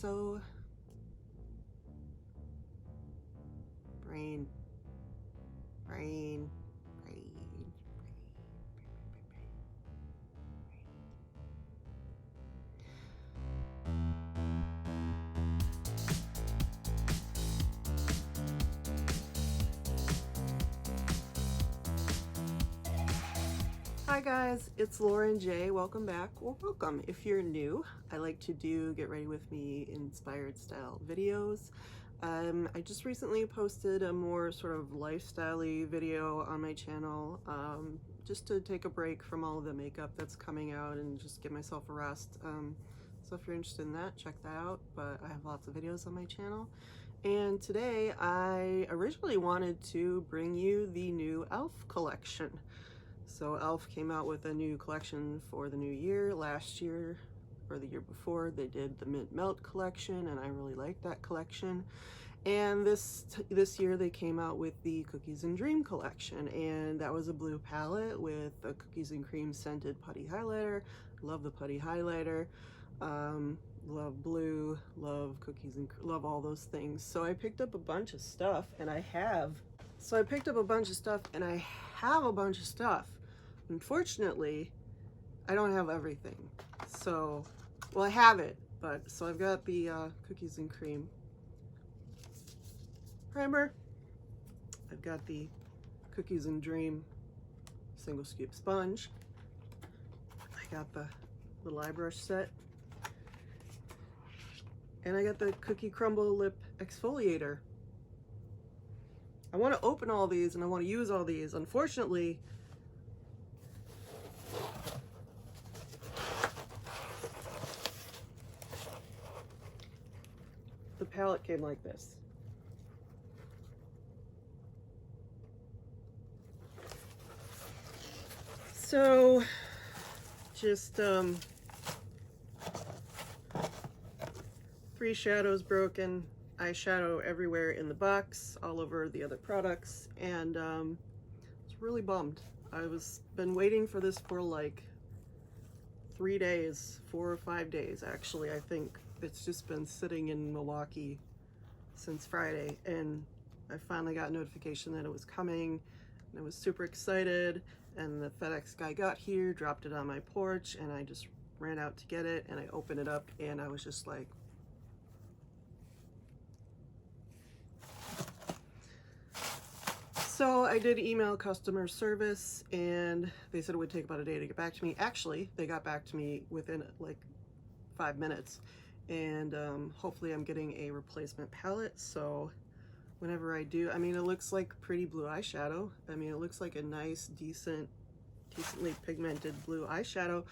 So, brain. Hi guys, it's Lauren J. Welcome back, or welcome if you're new. I like to do get ready with me inspired style videos. I just recently posted a more sort of lifestyle-y video on my channel, just to take a break from all of the makeup that's coming out and just give myself a rest. So if you're interested in that, check that out, but I have lots of videos on my channel. And today I originally wanted to bring you the new e.l.f. collection. So e.l.f. came out with a new collection for the new year. Last year, or the year before, they did the Mint Melt collection, and I really liked that collection. And this year they came out with the Cookies and Dream collection, and that was a blue palette with a cookies and cream scented putty highlighter. Love the putty highlighter. Love blue, love cookies and love all those things. So I picked up a bunch of stuff, and I have a bunch of stuff. Unfortunately, I don't have everything. So, well, I have it, but so I've got the cookies and cream primer. I've got the Cookies and Dream single scoop sponge. I got the little eye brush set. And I got the Cookie Crumble Lip Exfoliator. I want to open all these and I want to use all these. Unfortunately, the palette came like this. So, just 3 shadows broken, eyeshadow everywhere in the box, all over the other products, and I was really bummed. Been waiting for this for like 3 days, 4 or 5 days actually. I think it's just been sitting in Milwaukee since Friday, and I finally got notification that it was coming, and I was super excited, and the FedEx guy got here, dropped it on my porch, and I just ran out to get it, and I opened it up, and I was just like, so I did email customer service, and they said it would take about a day to get back to me. Actually, they got back to me within like 5 minutes, and hopefully I'm getting a replacement palette. So whenever I do, I mean, it looks like pretty blue eyeshadow. I mean, it looks like a nice, decently pigmented blue eyeshadow.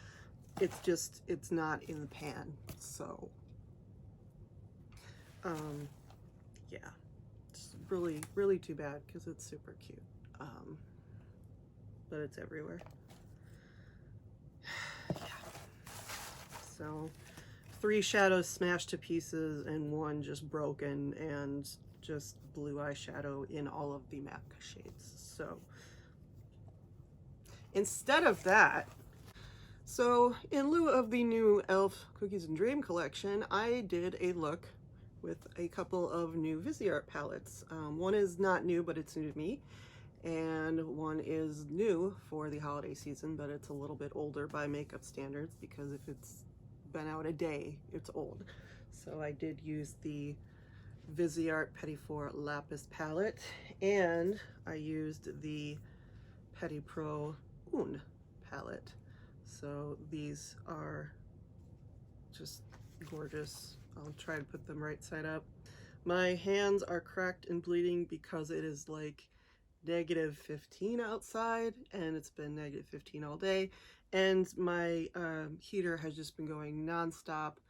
It's just, it's not in the pan. So, yeah. Really, really too bad because it's super cute, but it's everywhere. Yeah. So 3 shadows smashed to pieces and 1 just broken, and just blue eyeshadow in all of the matte shades. So instead of that, so in lieu of the new e.l.f. Cookies and Dream collection, I did a look with a couple of new Viseart palettes. One is not new, but it's new to me, and one is new for the holiday season, but it's a little bit older by makeup standards, because if it's been out a day, it's old. So I did use the Viseart Petit Pro Lapis palette, and I used the Petit Pro Un palette. So these are just gorgeous. I'll try to put them right side up. My hands are cracked and bleeding because it is like -15 outside, and it's been -15 all day, and my heater has just been going non-stop.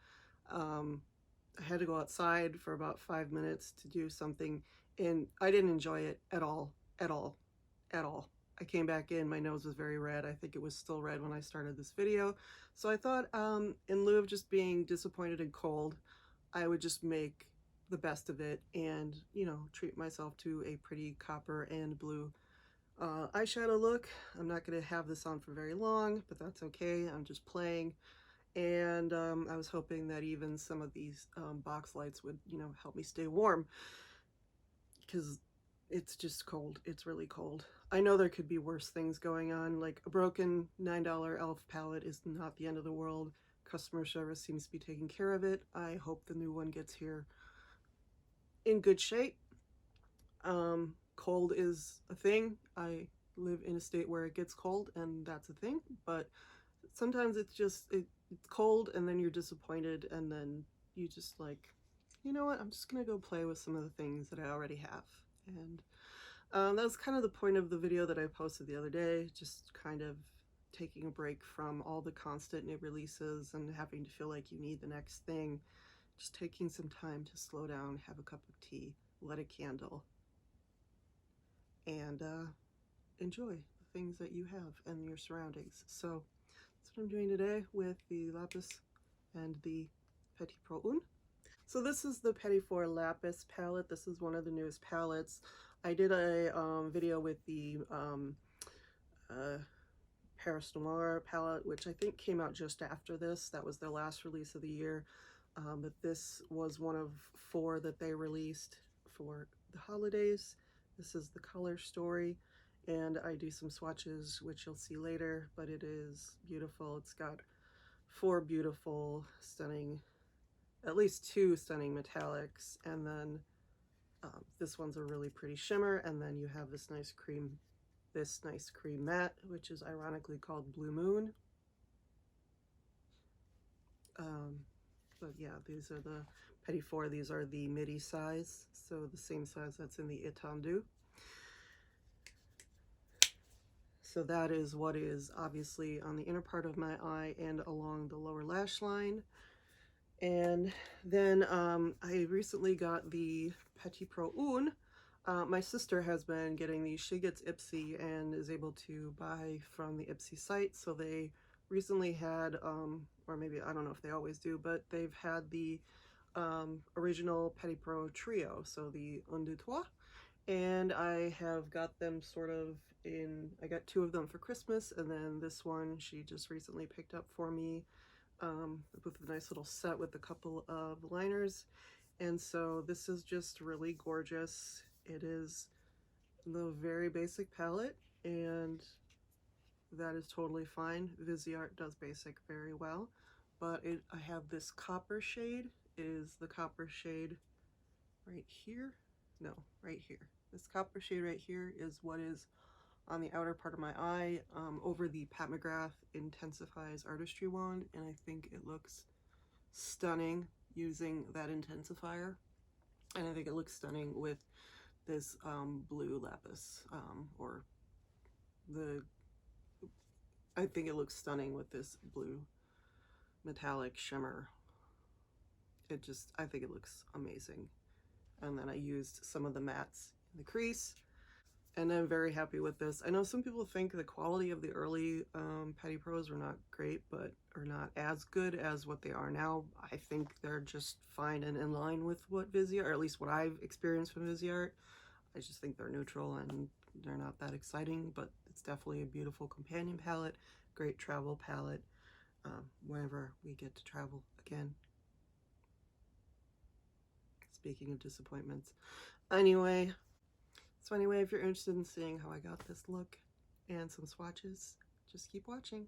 I had to go outside for about 5 minutes to do something, and I didn't enjoy it at all. I came back in, my nose was very red. I think it was still red when I started this video. So I thought, in lieu of just being disappointed and cold, I would just make the best of it and, you know, treat myself to a pretty copper and blue eyeshadow look. I'm not going to have this on for very long, but that's okay. I'm just playing. And I was hoping that even some of these box lights would, you know, help me stay warm, because it's just cold. It's really cold. I know there could be worse things going on, like a broken $9 e.l.f. palette is not the end of the world. Customer service seems to be taking care of it. I hope the new one gets here in good shape. Cold is a thing. I live in a state where it gets cold, and that's a thing, but sometimes it's just it's cold and then you're disappointed, and then you just like, you know what, I'm just gonna go play with some of the things that I already have. And that was kind of the point of the video that I posted the other day, just kind of taking a break from all the constant new releases and having to feel like you need the next thing. Just taking some time to slow down, have a cup of tea, light a candle, and enjoy the things that you have and your surroundings. So that's what I'm doing today with the Lapis and the Petit Pro Un. So this is the Petit Pro Lapis palette. This is one of the newest palettes. I did a video with the Paris Noir palette, which I think came out just after this. That was their last release of the year. But this was one of 4 that they released for the holidays. This is the color story, and I do some swatches, which you'll see later, but it is beautiful. It's got 4 beautiful, stunning, at least 2 stunning metallics, and then this one's a really pretty shimmer, and then you have this nice cream matte, which is ironically called Blue Moon. But yeah, these are the Petit Pro. These are the midi size, so the same size that's in the étendue. So that is what is obviously on the inner part of my eye and along the lower lash line. And then I recently got the Petit Pro Un. My sister has been getting these. She gets Ipsy and is able to buy from the Ipsy site. So they recently had, or maybe, I don't know if they always do, but they've had the original Petit Pro trio, so the Un, Deux, Trois. And I have got them sort of in, I got 2 of them for Christmas, and then this one she just recently picked up for me with a nice little set with a couple of liners. And so this is just really gorgeous. It is the very basic palette, and that is totally fine. Viseart does basic very well, but I have this copper shade. Is the copper shade right here? No, right here. This copper shade right here is what is on the outer part of my eye, over the Pat McGrath Intensifies Artistry wand, and I think it looks stunning using that intensifier, and I think it looks stunning with this blue lapis, I think it looks stunning with this blue metallic shimmer. I think it looks amazing. And then I used some of the mattes in the crease, and I'm very happy with this. I know some people think the quality of the early Petit Pros were not great, but are not as good as what they are now. I think they're just fine and in line with what Viseart, or at least what I've experienced from Viseart. I just think they're neutral and they're not that exciting, but it's definitely a beautiful companion palette, great travel palette, whenever we get to travel again. Speaking of disappointments. Anyway, if you're interested in seeing how I got this look and some swatches, just keep watching.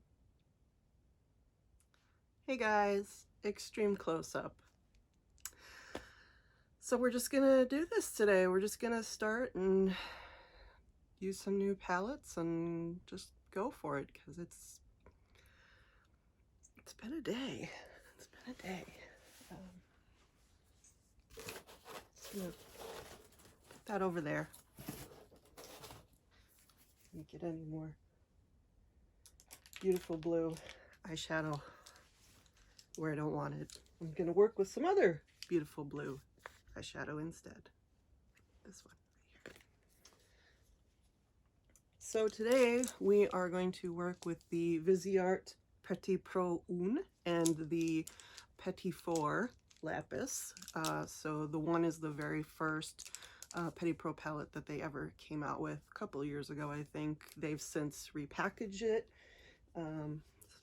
Hey guys, extreme close-up. So we're just gonna do this today. We're just gonna start and use some new palettes and just go for it, because it's been a day. It's been a day. Just gonna put that over there. Can't get any more beautiful blue eyeshadow where I don't want it. I'm gonna work with some other beautiful blue eyeshadow instead. This one right here. So today we are going to work with the Viseart Petit Pro Un and the Petit Pro Lapis. So the one is the very first Petit Pro palette that they ever came out with a couple of years ago, I think. They've since repackaged it.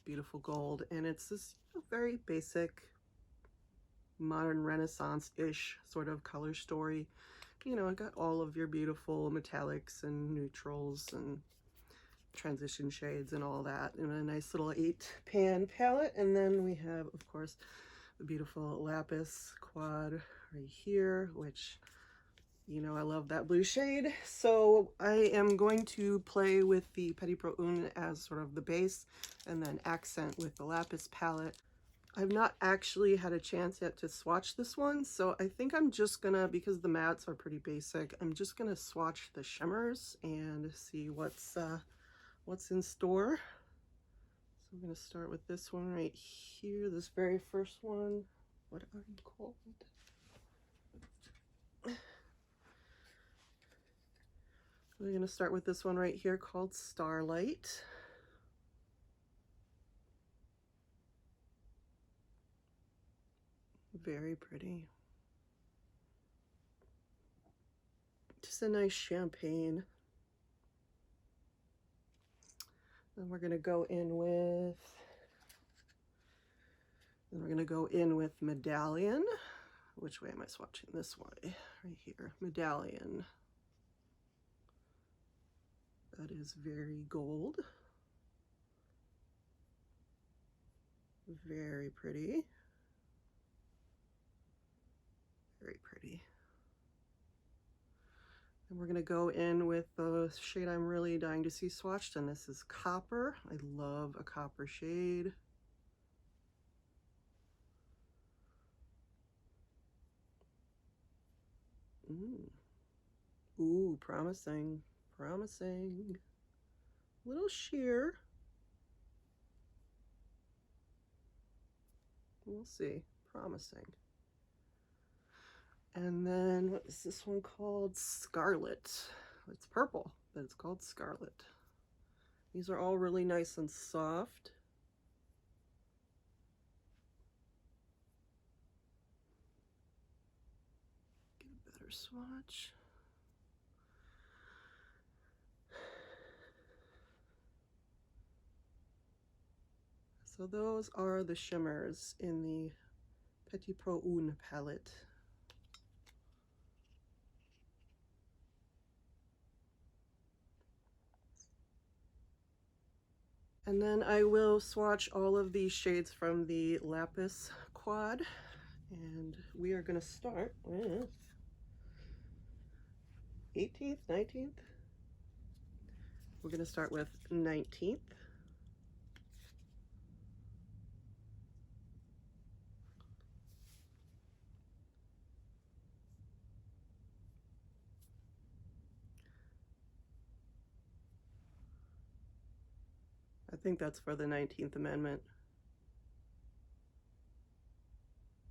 beautiful gold, and it's this very basic modern Renaissance-ish sort of color story. You know, I got all of your beautiful metallics and neutrals and transition shades and all that in a nice little 8-pan palette. And then we have, of course, the beautiful Lapis quad right here, which, you know, I love that blue shade. So I am going to play with the Petit Pro Un as sort of the base and then accent with the Lapis palette. I've not actually had a chance yet to swatch this one, so I think I'm just gonna, because the mattes are pretty basic, I'm just gonna swatch the shimmers and see what's in store. So I'm gonna start with this one right here, this very first one. What are you called? We're gonna start with this one right here called Starlight. Very pretty. Just a nice champagne. Then we're gonna go in with Medallion. Which way am I swatching? This way, right here. Medallion. That is very gold. Very pretty. Very pretty. And we're going to go in with the shade I'm really dying to see swatched, and this is Copper. I love a copper shade. Ooh, promising. Promising. Little sheer. We'll see. Promising. And then what is this one called? Scarlet. It's purple, but it's called Scarlet. These are all really nice and soft. Get a better swatch. So those are the shimmers in the Petit Pro Un palette. And then I will swatch all of these shades from the Lapis quad. And we are going to start with 18th, 19th. We're going to start with 19th. I think that's for the 19th Amendment,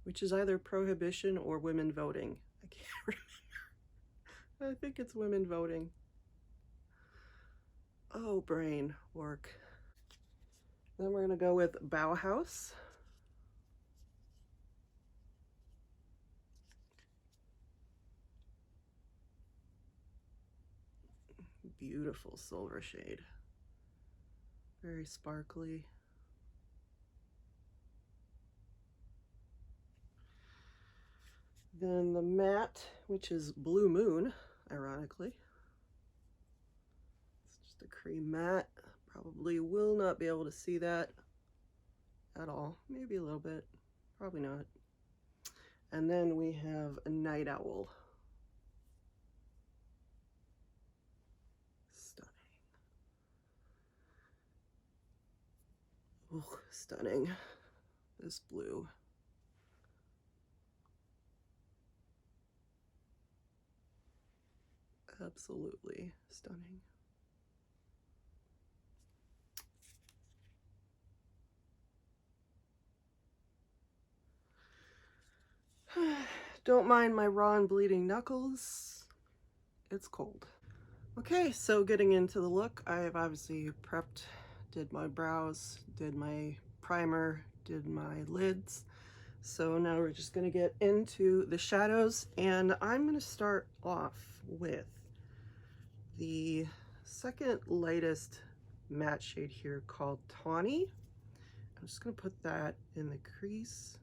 which is either prohibition or women voting. I can't remember. I think it's women voting. Oh, brain work. Then we're going to go with Bauhaus. Beautiful silver shade. Very sparkly. Then the matte, which is Blue Moon, ironically. It's just a cream matte. Probably will not be able to see that at all. Maybe a little bit. Probably not. And then we have a Night Owl. Stunning. Oh, stunning. This blue. Absolutely stunning. Don't mind my raw and bleeding knuckles. It's cold. Okay, so getting into the look, I've obviously prepped, did my brows, did my primer, did my lids. So now we're just going to get into the shadows, and I'm going to start off with the second lightest matte shade here called Tawny. I'm just going to put that in the crease.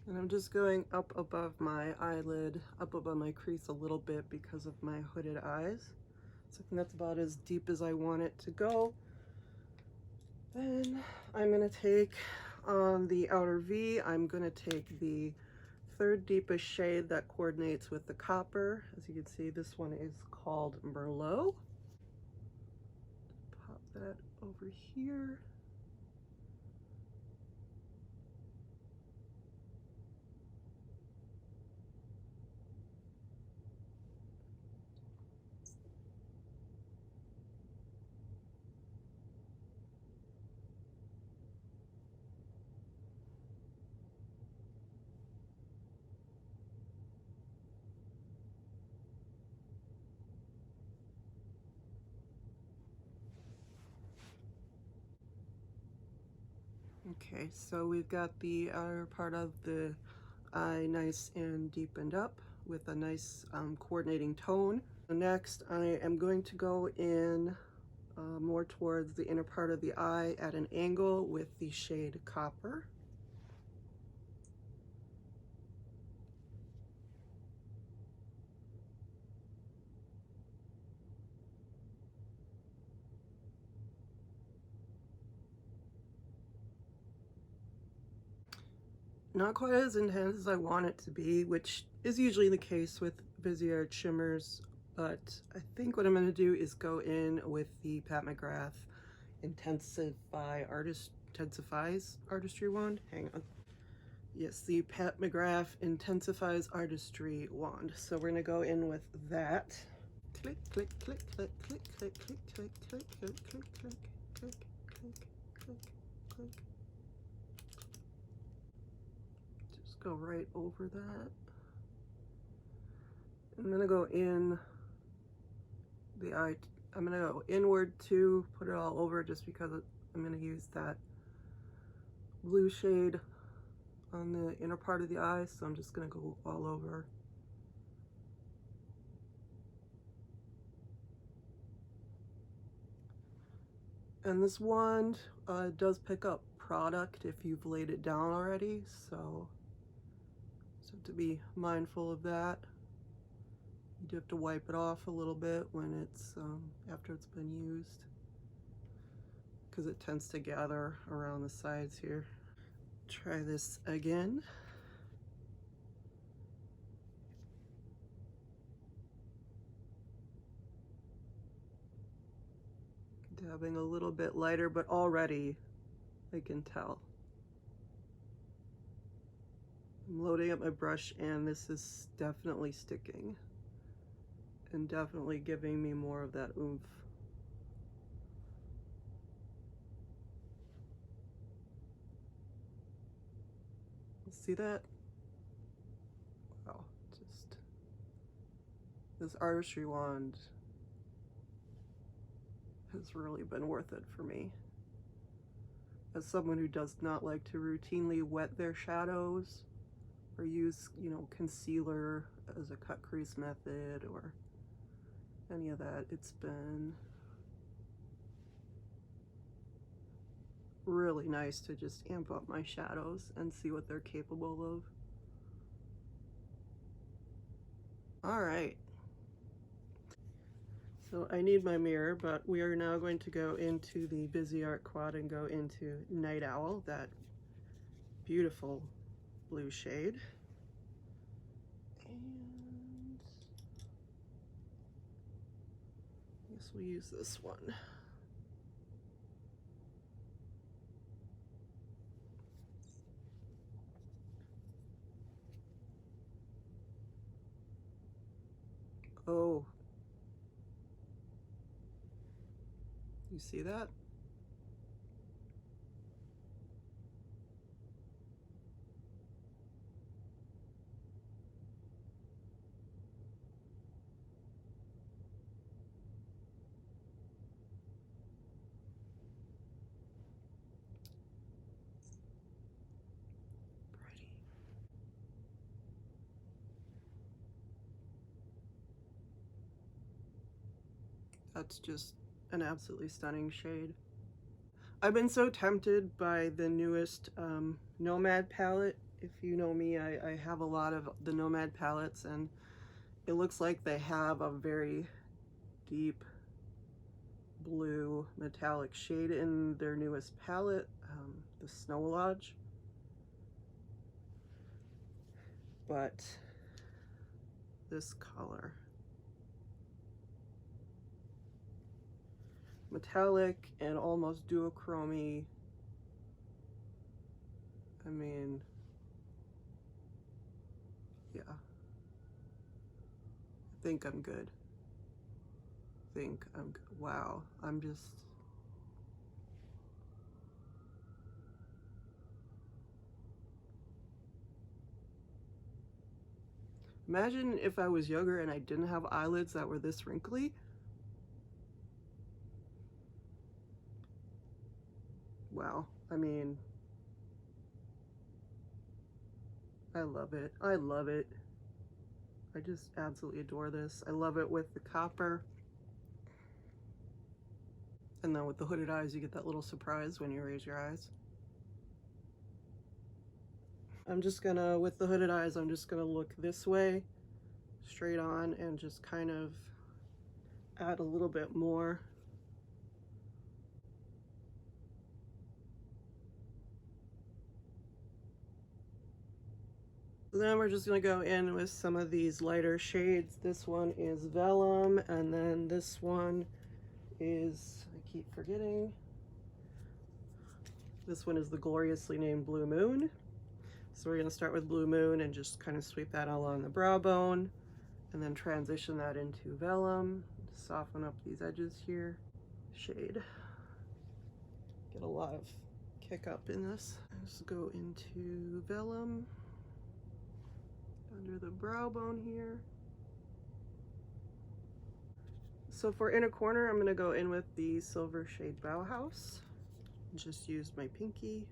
And I'm just going up above my eyelid, up above my crease a little bit because of my hooded eyes. So I think that's about as deep as I want it to go. Then I'm gonna take on the outer V, I'm gonna take the third deepest shade that coordinates with the copper. As you can see, this one is called Merlot. Pop that over here. Okay, so we've got the outer part of the eye nice and deepened up with a nice coordinating tone. Next, I am going to go in more towards the inner part of the eye at an angle with the shade Copper. Not quite as intense as I want it to be, which is usually the case with Viseart shimmers, but I think what I'm going to do is go in with the Pat McGrath Intensifies Artistry wand. Hang on. Yes, the Pat McGrath Intensifies Artistry wand. So we're going to go in with that. Click, click, click, click, click, click, click, click, click, click, click, click, click, click, click, click. Just go right over that. I'm gonna go in the eye. I'm gonna go inward too, put it all over just because I'm gonna use that blue shade on the inner part of the eye, so I'm just gonna go all over. And this wand does pick up product if you've laid it down already, so have to be mindful of that. You do have to wipe it off a little bit when it's after it's been used, because it tends to gather around the sides here. Try this again. Dabbing a little bit lighter, but already I can tell. I'm loading up my brush and this is definitely sticking and definitely giving me more of that oomph. See that? Wow, just this artistry wand has really been worth it for me. As someone who does not like to routinely wet their shadows or use, you know, concealer as a cut crease method or any of that, it's been really nice to just amp up my shadows and see what they're capable of. All right. So I need my mirror, but we are now going to go into the Viseart quad and go into Night Owl, that beautiful blue shade. And I guess we'll use this one. You see that? Pretty. That's just an absolutely stunning shade. I've been so tempted by the newest Nomad palette. If you know me, I have a lot of the Nomad palettes, and it looks like they have a very deep blue metallic shade in their newest palette, the Snow Lodge. But this color, metallic and almost duochromy. I mean, yeah. I think I'm good. Wow, I'm just... Imagine if I was younger and I didn't have eyelids that were this wrinkly. Wow, I mean, I love it. I love it. I just absolutely adore this. I love it with the copper. And then with the hooded eyes, you get that little surprise when you raise your eyes. I'm just gonna, with the hooded eyes, I'm just gonna look this way, straight on, and just kind of add a little bit more. Then we're just gonna go in with some of these lighter shades. This one is Vellum, and then this one is, I keep forgetting, this one is the gloriously named Blue Moon. So we're gonna start with Blue Moon and just kind of sweep that along the brow bone, and then transition that into Vellum, soften up these edges here. Shade. Get a lot of kick up in this. Let's go into Vellum, under the brow bone here. So for inner corner, I'm gonna go in with the silver shade Bauhaus. Just use my pinky.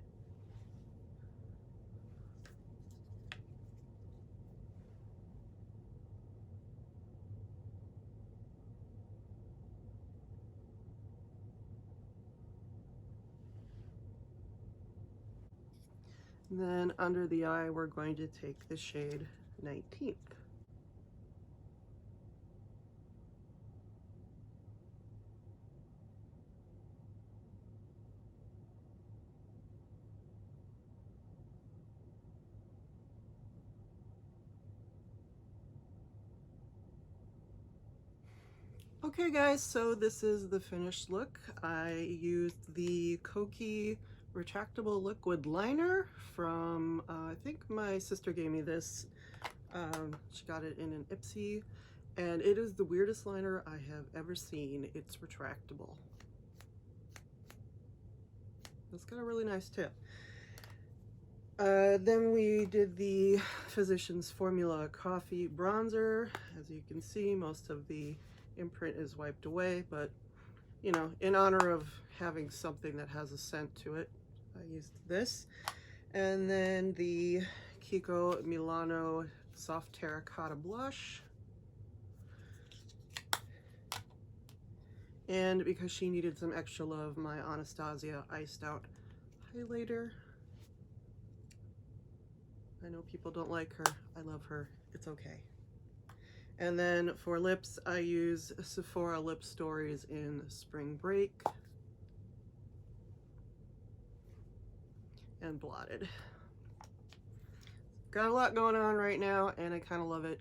And then under the eye, we're going to take the shade 19th. Okay guys, so this is the finished look. I used the Kokie Retractable Liquid Liner from, I think my sister gave me this. She got it in an Ipsy, and it is the weirdest liner I have ever seen. It's retractable. It's got a really nice tip. Then we did the Physicians Formula Coffee Bronzer. As you can see, most of the imprint is wiped away, but you know, in honor of having something that has a scent to it, I used this. And then the KIKO Milano Soft Terracotta Blush. And because she needed some extra love, my Anastasia Iced Out Highlighter. I know people don't like her. I love her. It's okay. And then for lips, I use Sephora Lipstories in Spring Break. And Blotted. Got a lot going on right now, and I kind of love it.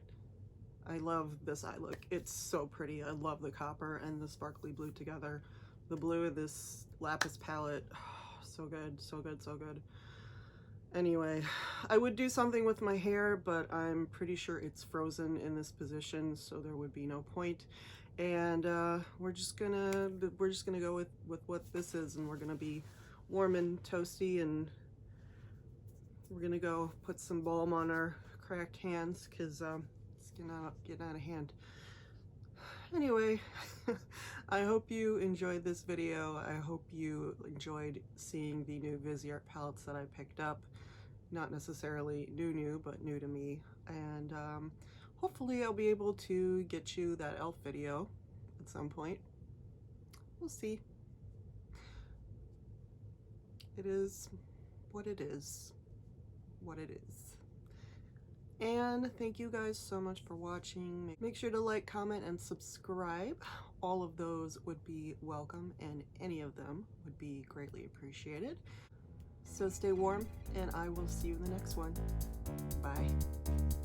I love this eye look. It's so pretty. I love the copper and the sparkly blue together. The blue of this Lapis palette, oh, so good, so good, so good. Anyway, I would do something with my hair, but I'm pretty sure it's frozen in this position, so there would be no point. and we're just gonna go with what this is, and we're gonna be warm and toasty, and we're gonna go put some balm on our cracked hands because it's getting out of hand. Anyway, I hope you enjoyed this video. I hope you enjoyed seeing the new Viseart palettes that I picked up. Not necessarily new, but new to me. And hopefully I'll be able to get you that e.l.f. video at some point. We'll see. It is what it is. What it is. And thank you guys so much for watching. Make sure to like, comment, and subscribe. All of those would be welcome, and any of them would be greatly appreciated. So stay warm, and I will see you in the next one. Bye.